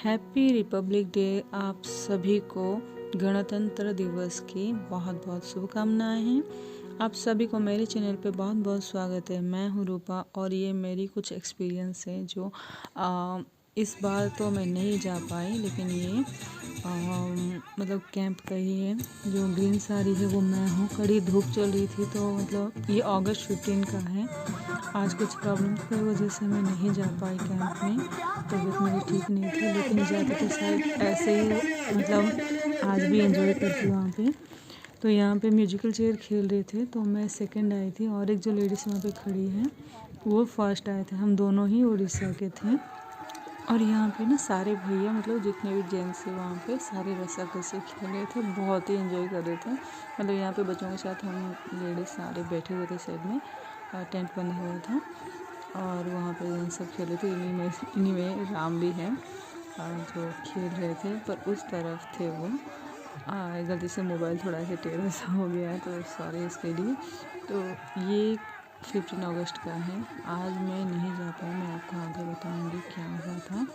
Happy Republic day. आप सभी को गणतंत्र दिवस की बहुत बहुत शुभकामनाएं हैं। आप सभी को मेरे चैनल पे बहुत बहुत स्वागत है। मैं हूँ रूपा और ये मेरी कुछ एक्सपीरियंस है जो इस बार तो मैं नहीं जा पाई, लेकिन ये मतलब कैंप का ही है। जो ग्रीन साड़ी है वो मैं हूँ। कड़ी धूप चल रही थी तो मतलब ये अगस्त 15 का है। आज कुछ प्रॉब्लम्स की वजह से मैं नहीं जा पाई कैंप में। तबीयत मेरी ठीक नहीं थी, लेकिन जाते तो शायद ऐसे ही मतलब आज भी एंजॉय करती वहाँ पे। तो यहाँ पे म्यूजिकल चेयर खेल रहे थे तो मैं सेकंड आई थी और एक जो लेडीज़ वहाँ पे खड़ी है वो फर्स्ट आए थे। हम दोनों ही उड़ीसा के थे। और यहाँ पे ना सारे भैया मतलब जितने भी जेंट्स थे वहाँ पे सारे रस्साकसी खेल रहे थे, बहुत ही एंजॉय कर रहे थे। मतलब यहाँ पे बच्चों के साथ हम लेडीज़ सारे बैठे हुए थे साइड में, टेंट बंधा हुआ था और वहाँ पे जेंट्स सब खेल रहे थे। इन्हीं में राम भी है जो खेल रहे थे, पर उस तरफ थे वो। गलती से मोबाइल थोड़ा सा टेढ़ा सा हो गया है तो सॉरी इसके लिए। तो ये 15 अगस्त का है। आज मैं नहीं जा पाई, मैं आपको आगे बताऊंगी क्या हुआ था।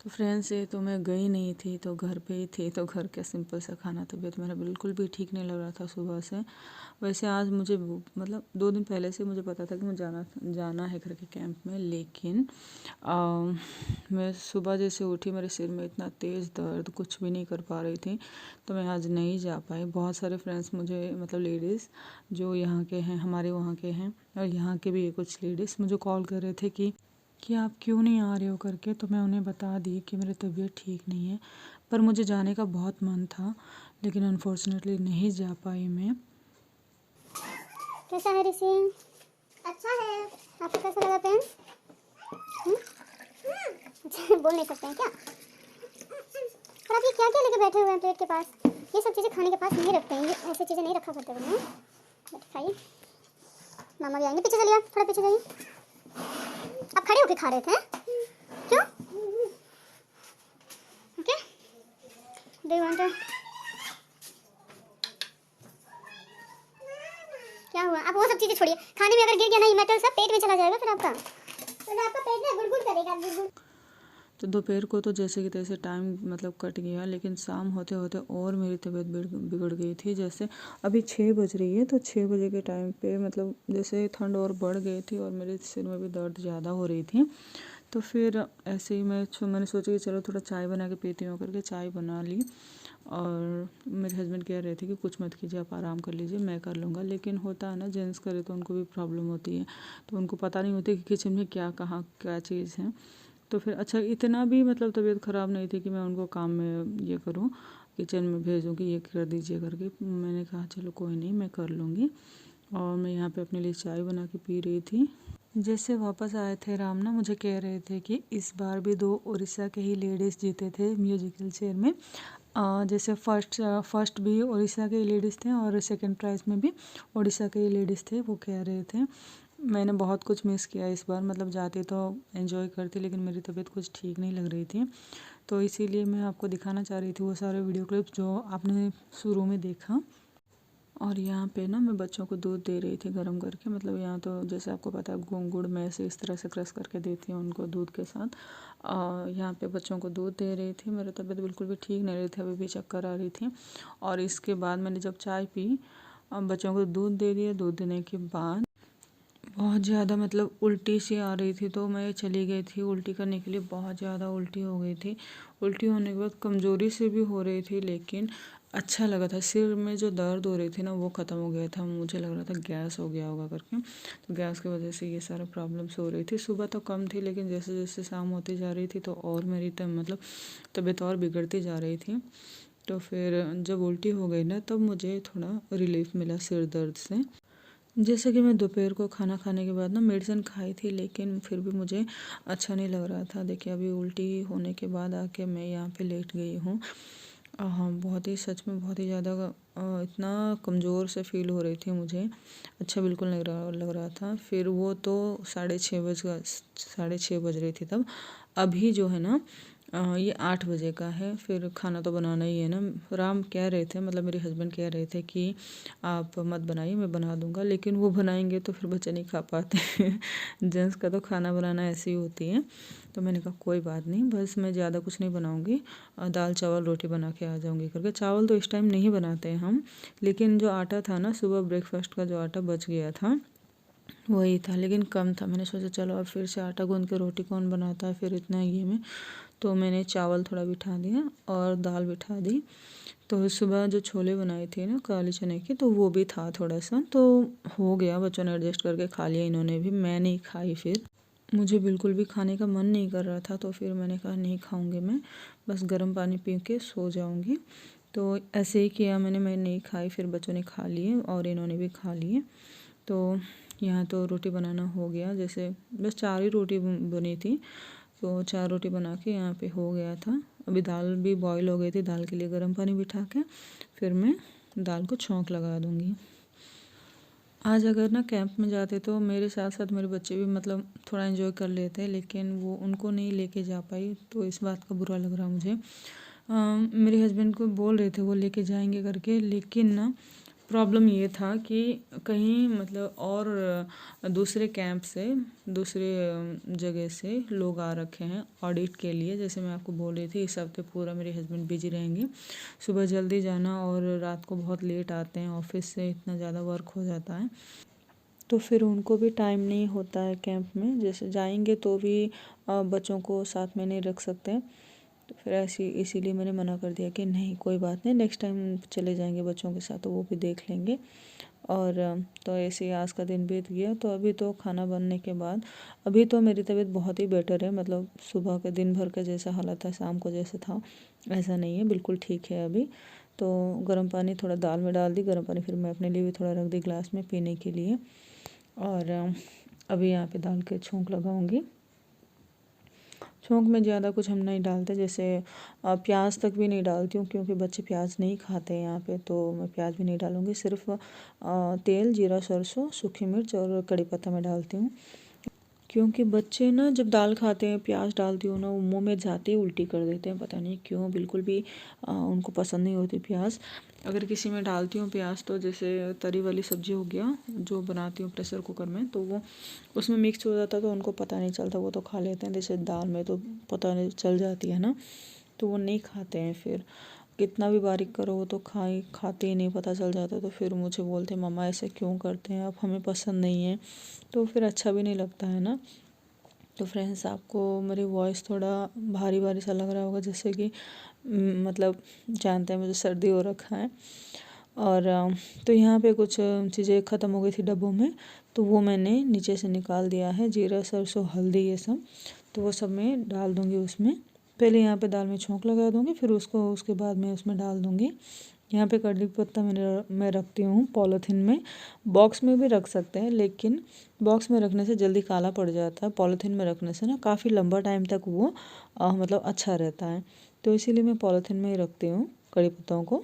तो फ्रेंड्स ये तो मैं गई नहीं थी, तो घर पे ही थी, तो घर का सिंपल सा खाना। तबीयत मेरा बिल्कुल भी ठीक नहीं लग रहा था सुबह से। वैसे आज मुझे मतलब 2 दिन पहले से मुझे पता था कि मुझे जाना है घर के कैंप में, लेकिन मैं सुबह जैसे उठी मेरे सिर में इतना तेज़ दर्द, कुछ भी नहीं कर पा रही थी, तो मैं आज नहीं जा पाई। बहुत सारे फ्रेंड्स मुझे मतलब लेडीज़ जो यहाँ के हैं, हमारे वहाँ के हैं और यहाँ के भी कुछ लेडीज़ मुझे कॉल कर रहे थे कि आप क्यों नहीं आ रहे हो करके। तो मैं उन्हें बता दी कि मेरी तबीयत ठीक नहीं है, पर मुझे जाने का बहुत मन था, लेकिन अनफॉर्चुनेटली नहीं जा पाई मैं। कैसा है ऋषि? अच्छा है। आपको कैसा लगा पेन? बोल नहीं सकते हैं क्या? और आप ये क्या क्या लेके बैठे हुए हैं प्लेट के पास? ये सब चीज़ें खाने के पास नहीं रखते हैं, ये ऐसी चीज़ें नहीं रखा करते हैं। खाइए, मामा भी आएंगे। पीछे चलिए, आप थोड़ा पीछे जाइए। आप खड़े होके खा रहे थे? क्यों? Okay, do you want to? क्या हुआ? आप वो सब चीज़ें छोड़िए। खाने में अगर गिर गया ना ये मेटल सब पेट में चला जाएगा, फिर आपका पेट में गुड़गुड़ करेगा, गुड़गुड़। तो दोपहर को तो जैसे कि तैसे टाइम मतलब कट गया, लेकिन शाम होते होते और मेरी तबीयत बिगड़ गई थी। जैसे अभी 6 बज रही है, तो 6 बजे के टाइम पे मतलब जैसे ठंड और बढ़ गई थी और मेरे सिर में भी दर्द ज़्यादा हो रही थी। तो फिर ऐसे ही मैंने सोचा कि चलो थोड़ा चाय बना के पीती हूँ करके चाय बना ली। और मेरे हस्बैंड कह रहे थे कि कुछ मत कीजिए, आप आराम कर लीजिए, मैं कर लूँगा। लेकिन होता है ना, जेंट्स करे तो उनको भी प्रॉब्लम होती है, तो उनको पता नहीं होती कि किचन में क्या कहाँ क्या चीज़ है। तो फिर अच्छा इतना भी मतलब तबीयत ख़राब नहीं थी कि मैं उनको काम में ये करूँ, किचन में भेजूँ कि ये कर दीजिए करके। मैंने कहा चलो कोई नहीं, मैं कर लूँगी। और मैं यहाँ पे अपने लिए चाय बना के पी रही थी। जैसे वापस आए थे राम ना, मुझे कह रहे थे कि इस बार भी 2 उड़ीसा के ही लेडीज़ जीते थे म्यूजिकल चेयर में। जैसे फर्स्ट भी उड़ीसा के लेडीज़ थे और सेकंड प्राइज़ में भी उड़ीसा के ही लेडीज़ थे। वो कह रहे थे मैंने बहुत कुछ मिस किया इस बार, मतलब जाती तो एंजॉय करती, लेकिन मेरी तबीयत कुछ ठीक नहीं लग रही थी, तो इसीलिए मैं आपको दिखाना चाह रही थी वो सारे वीडियो क्लिप्स जो आपने शुरू में देखा। और यहाँ पे ना मैं बच्चों को दूध दे रही थी गर्म करके। मतलब यहाँ तो जैसे आपको पता है गुड़ में से इस तरह से क्रश करके देती हूँ उनको दूध के साथ। यहाँ पे बच्चों को दूध दे रही थी। मेरी तबीयत बिल्कुल भी ठीक नहीं रही थी, अभी भी चक्कर आ रही थी। और इसके बाद मैंने जब चाय पी, बच्चों को दूध दे दिया। दूध देने के बाद बहुत ज़्यादा मतलब उल्टी सी आ रही थी, तो मैं चली गई थी उल्टी करने के लिए। बहुत ज़्यादा उल्टी हो गई थी। उल्टी होने के बाद कमज़ोरी से भी हो रही थी, लेकिन अच्छा लगा था। सिर में जो दर्द हो रही थी ना वो ख़त्म हो गया था। मुझे लग रहा था गैस हो गया होगा करके, तो गैस की वजह से ये सारा प्रॉब्लम्स हो रही थी। सुबह तो कम थी, लेकिन जैसे जैसे शाम होती जा रही थी तो और मेरी मतलब तबीयत और बिगड़ती जा रही थी। तो फिर जब उल्टी हो गई ना, तब मुझे थोड़ा रिलीफ मिला सिर दर्द से। जैसे कि मैं दोपहर को खाना खाने के बाद ना मेडिसिन खाई थी, लेकिन फिर भी मुझे अच्छा नहीं लग रहा था। देखिए अभी उल्टी होने के बाद आके मैं यहाँ पे लेट गई हूँ। हाँ, बहुत ही सच में बहुत ही ज़्यादा इतना कमज़ोर से फील हो रही थी मुझे। अच्छा बिल्कुल नहीं लग रहा था। फिर वो तो 6:30 बज रही थी तब। अभी जो है ना ये 8 बजे का है। फिर खाना तो बनाना ही है ना। राम कह रहे थे, मतलब मेरे हस्बैंड कह रहे थे कि आप मत बनाइए, मैं बना दूंगा, लेकिन वो बनाएंगे तो फिर बच्चे नहीं खा पाते जेंट्स का तो खाना बनाना ऐसी ही होती है। तो मैंने कहा कोई बात नहीं, बस मैं ज़्यादा कुछ नहीं बनाऊंगी, दाल चावल रोटी बना के आ जाऊंगी करके। चावल तो इस टाइम नहीं बनाते हैं हम, लेकिन जो आटा था ना, सुबह ब्रेकफास्ट का जो आटा बच गया था वही था, लेकिन कम था। मैंने सोचा चलो अब फिर से आटा गूंद के रोटी कौन बनाता है फिर इतना ये में। तो मैंने चावल थोड़ा बिठा दिया और दाल बिठा दी। तो सुबह जो छोले बनाए थे ना काले चने के, तो वो भी था थोड़ा सा, तो हो गया, बच्चों ने एडजस्ट करके खा लिया, इन्होंने भी, मैं नहीं खाई। फिर मुझे बिल्कुल भी खाने का मन नहीं कर रहा था, तो फिर मैंने कहा नहीं खाऊंगी मैं, बस गर्म पानी पी के सो जाऊंगी। तो ऐसे ही किया मैंने, मैं नहीं खाई, फिर बच्चों ने खा लिए और इन्होंने भी खा लिए। तो यहाँ तो रोटी बनाना हो गया, जैसे बस 4 ही रोटी बनी थी, तो 4 रोटी बना के यहाँ पे हो गया था। अभी दाल भी बॉईल हो गई थी, दाल के लिए गर्म पानी बिठा के फिर मैं दाल को छौंक लगा दूँगी। आज अगर ना कैंप में जाते तो मेरे साथ साथ मेरे बच्चे भी मतलब थोड़ा एंजॉय कर लेते, लेकिन वो उनको नहीं लेके जा पाई, तो इस बात का बुरा लग रहा मुझे। मेरे हस्बैंड को बोल रहे थे वो लेके जाएंगे करके, लेकिन ना प्रॉब्लम ये था कि कहीं मतलब और दूसरे कैंप से, दूसरे जगह से लोग आ रखे हैं ऑडिट के लिए। जैसे मैं आपको बोल रही थी, इस हफ्ते पूरा मेरे हस्बैंड बिजी रहेंगे, सुबह जल्दी जाना और रात को बहुत लेट आते हैं ऑफिस से, इतना ज़्यादा वर्क हो जाता है, तो फिर उनको भी टाइम नहीं होता है कैंप में। जैसे जाएंगे तो भी बच्चों को साथ में नहीं रख सकते, तो फिर ऐसी इसीलिए मैंने मना कर दिया कि नहीं कोई बात नहीं, नेक्स्ट टाइम चले जाएंगे बच्चों के साथ, तो वो भी देख लेंगे। और तो ऐसे ही आज का दिन बीत गया। तो अभी तो खाना बनने के बाद अभी तो मेरी तबीयत बहुत ही बेटर है, मतलब सुबह के दिन भर का जैसा हालत था, शाम को जैसे था ऐसा नहीं है, बिल्कुल ठीक है अभी। तो गर्म पानी थोड़ा दाल में डाल दी, गर्म पानी फिर मैं अपने लिए भी थोड़ा रख दी ग्लास में पीने के लिए। और अभी यहाँ पे दाल के छौंक लगाऊंगी। छौंक में ज़्यादा कुछ हम नहीं डालते, जैसे प्याज तक भी नहीं डालती हूँ, क्योंकि बच्चे प्याज नहीं खाते हैं यहाँ पे, तो मैं प्याज भी नहीं डालूँगी। सिर्फ तेल, जीरा, सरसों, सूखी मिर्च और कड़ी पत्ता मैं डालती हूँ, क्योंकि बच्चे ना जब दाल खाते हैं प्याज डालती हूँ ना, वो मुंह में जाते ही उल्टी कर देते हैं, पता नहीं क्यों, बिल्कुल भी उनको पसंद नहीं होती प्याज। अगर किसी में डालती हूँ प्याज, तो जैसे तरी वाली सब्जी हो गया जो बनाती हूँ प्रेशर कुकर में, तो वो उसमें मिक्स हो जाता है, तो उनको पता नहीं चलता, वो तो खा लेते हैं। जैसे दाल में तो पता नहीं चल जाती है ना, तो वो नहीं खाते हैं। फिर कितना भी बारीक करो वो तो खाते ही नहीं, पता चल जाता है। तो फिर मुझे बोलते हैं मम्मा ऐसे क्यों करते हैं आप, हमें पसंद नहीं है, तो फिर अच्छा भी नहीं लगता है ना। तो फ्रेंड्स, आपको मेरी वॉइस थोड़ा भारी भारी सा लग रहा होगा, जैसे कि मतलब जानते हैं मुझे सर्दी हो रखा है। और तो यहाँ पे कुछ चीज़ें ख़त्म हो गई थी डब्बों में, तो वो मैंने नीचे से निकाल दिया है, जीरा, सरसों, हल्दी ये सब, तो वो सब मैं डाल दूँगी उसमें। पहले यहाँ पे दाल में छौंक लगा दूँगी, फिर उसको उसके बाद मैं उसमें डाल दूँगी। यहाँ पे कड़ी पत्ता मैं रखती हूँ पॉलीथीन में, बॉक्स में भी रख सकते हैं, लेकिन बॉक्स में रखने से जल्दी काला पड़ जाता है, पॉलीथीन में रखने से ना काफ़ी लंबा टाइम तक वो मतलब अच्छा रहता है। तो इसीलिए मैं पॉलीथीन में ही रखती हूँ कड़ी पत्तों को।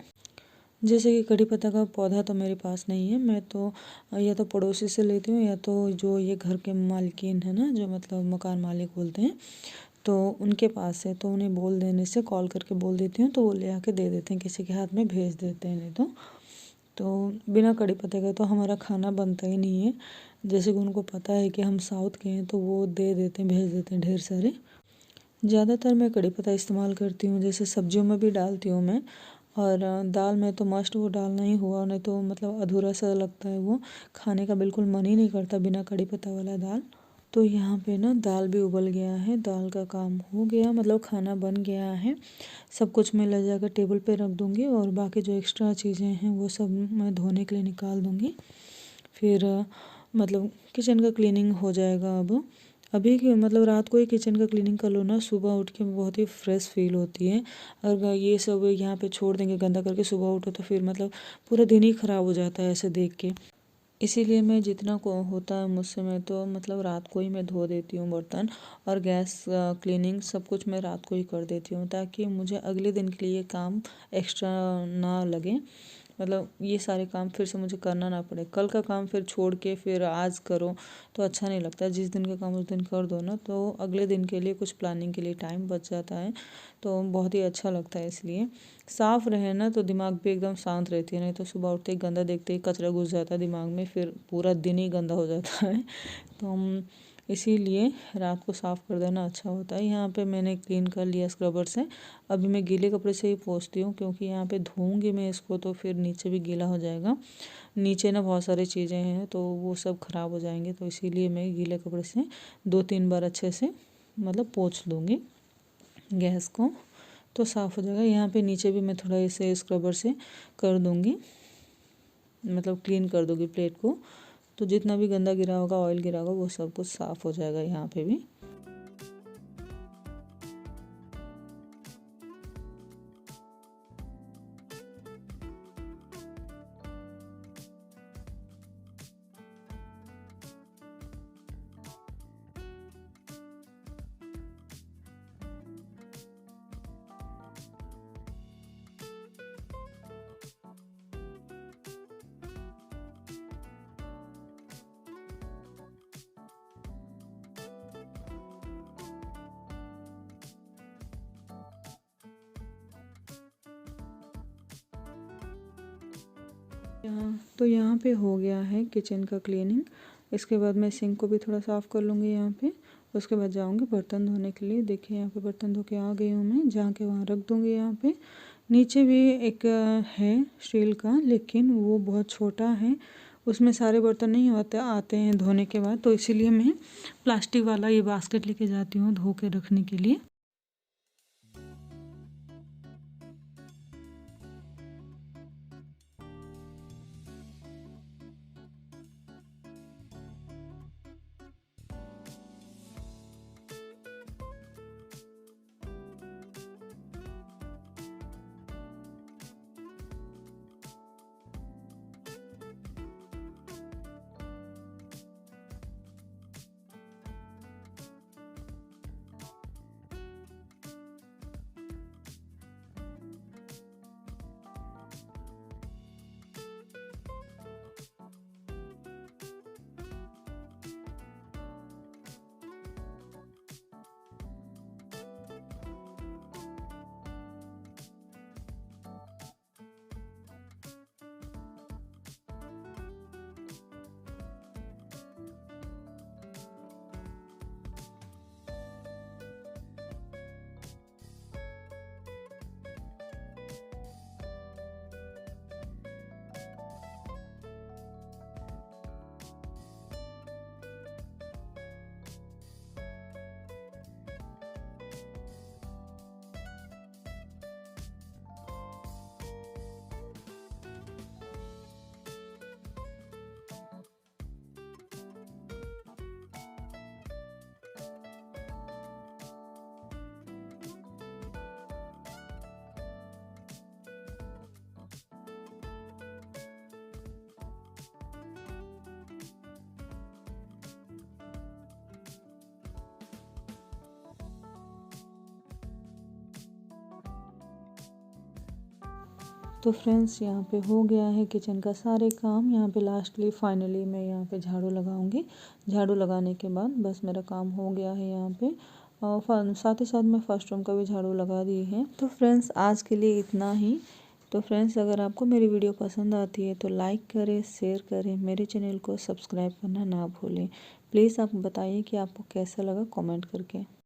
जैसे कि कड़ी पत्ता का पौधा तो मेरे पास नहीं है, मैं तो या तो पड़ोसी से लेती हूँ, या तो जो ये घर के मालकिन है ना, जो मतलब मकान मालिक बोलते हैं, तो उनके पास है, तो उन्हें बोल देने से, कॉल करके बोल देती हूँ, तो वो ले आके दे देते हैं, किसी के हाथ में भेज देते हैं। नहीं तो बिना कड़ी पत्ते का तो हमारा खाना बनता ही नहीं है। जैसे कि उनको पता है कि हम साउथ के हैं, तो वो दे देते हैं, भेज देते हैं ढेर सारे। ज़्यादातर मैं कड़ी पत्ता इस्तेमाल करती हूँ, जैसे सब्जियों में भी डालती हूँ मैं, और दाल में तो मस्ट वो डालना ही हुआ, नहीं तो मतलब अधूरा सा लगता है, वो खाने का बिल्कुल मन ही नहीं करता बिना कड़ी पत्ता वाला दाल। तो यहाँ पे ना दाल भी उबल गया है, दाल का काम हो गया, मतलब खाना बन गया है। सब कुछ मैं ले जाकर टेबल पे रख दूँगी, और बाकी जो एक्स्ट्रा चीज़ें हैं वो सब मैं धोने के लिए निकाल दूँगी। फिर मतलब किचन का क्लीनिंग हो जाएगा। अब अभी के मतलब रात को ही किचन का क्लीनिंग कर लो ना, सुबह उठ के बहुत ही फ्रेश फील होती है। अगर ये सब यहाँ पे छोड़ देंगे गंदा करके, सुबह उठो तो फिर मतलब पूरा दिन ही ख़राब हो जाता है ऐसे देख के। इसीलिए मैं जितना को होता है मुझसे, मैं तो मतलब रात को ही मैं धो देती हूँ बर्तन, और गैस क्लीनिंग सब कुछ मैं रात को ही कर देती हूँ, ताकि मुझे अगले दिन के लिए काम एक्स्ट्रा ना लगे। मतलब ये सारे काम फिर से मुझे करना ना पड़े। कल का काम फिर छोड़ के फिर आज करो तो अच्छा नहीं लगता। जिस दिन का काम उस दिन कर दो ना, तो अगले दिन के लिए कुछ प्लानिंग के लिए टाइम बच जाता है, तो बहुत ही अच्छा लगता है। इसलिए साफ रहे ना तो दिमाग भी एकदम शांत रहती है, नहीं तो सुबह उठते ही गंदा देखते ही कचरा घुस जाता है दिमाग में, फिर पूरा दिन ही गंदा हो जाता है। तो हम इसीलिए रात को साफ़ कर देना अच्छा होता है। यहाँ पे मैंने क्लीन कर लिया स्क्रबर से। अभी मैं गीले कपड़े से ही पोंछती हूँ, क्योंकि यहाँ पे धोऊंगी मैं इसको तो फिर नीचे भी गीला हो जाएगा। नीचे ना बहुत सारी चीज़ें हैं तो वो सब ख़राब हो जाएंगे, तो इसीलिए मैं गीले कपड़े से 2-3 बार अच्छे से मतलब पोंछ लूँगी गैस को, तो साफ़ हो जाएगा। यहाँ पे नीचे भी मैं थोड़ा इसे स्क्रबर से कर दूँगी, मतलब क्लीन कर दूँगी प्लेट को, तो जितना भी गंदा गिरा होगा, ऑयल गिरा होगा, वो सब कुछ साफ़ हो जाएगा यहाँ पे भी। यहाँ पे हो गया है किचन का क्लीनिंग। इसके बाद मैं सिंक को भी थोड़ा साफ़ कर लूँगी यहाँ पे। उसके बाद जाऊँगी बर्तन धोने के लिए। देखिए यहाँ पे बर्तन धो के आ गई हूँ मैं, जहाँ के वहाँ रख दूँगी। यहाँ पे नीचे भी एक है स्टील का, लेकिन वो बहुत छोटा है, उसमें सारे बर्तन नहीं आते हैं धोने के बाद, तो इसीलिए मैं प्लास्टिक वाला ये बास्केट लेके जाती हूँ धो के रखने के लिए। तो फ्रेंड्स यहाँ पे हो गया है किचन का सारे काम। यहाँ पे लास्टली फाइनली मैं यहाँ पे झाड़ू लगाऊंगी। झाड़ू लगाने के बाद बस मेरा काम हो गया है यहाँ पे, और साथ ही साथ मैं फर्स्ट रूम का भी झाड़ू लगा दी है। तो फ्रेंड्स आज के लिए इतना ही। तो फ्रेंड्स अगर आपको मेरी वीडियो पसंद आती है तो लाइक करें, शेयर करें, मेरे चैनल को सब्सक्राइब करना ना भूलें। प्लीज़ आप बताइए कि आपको कैसा लगा कमेंट करके।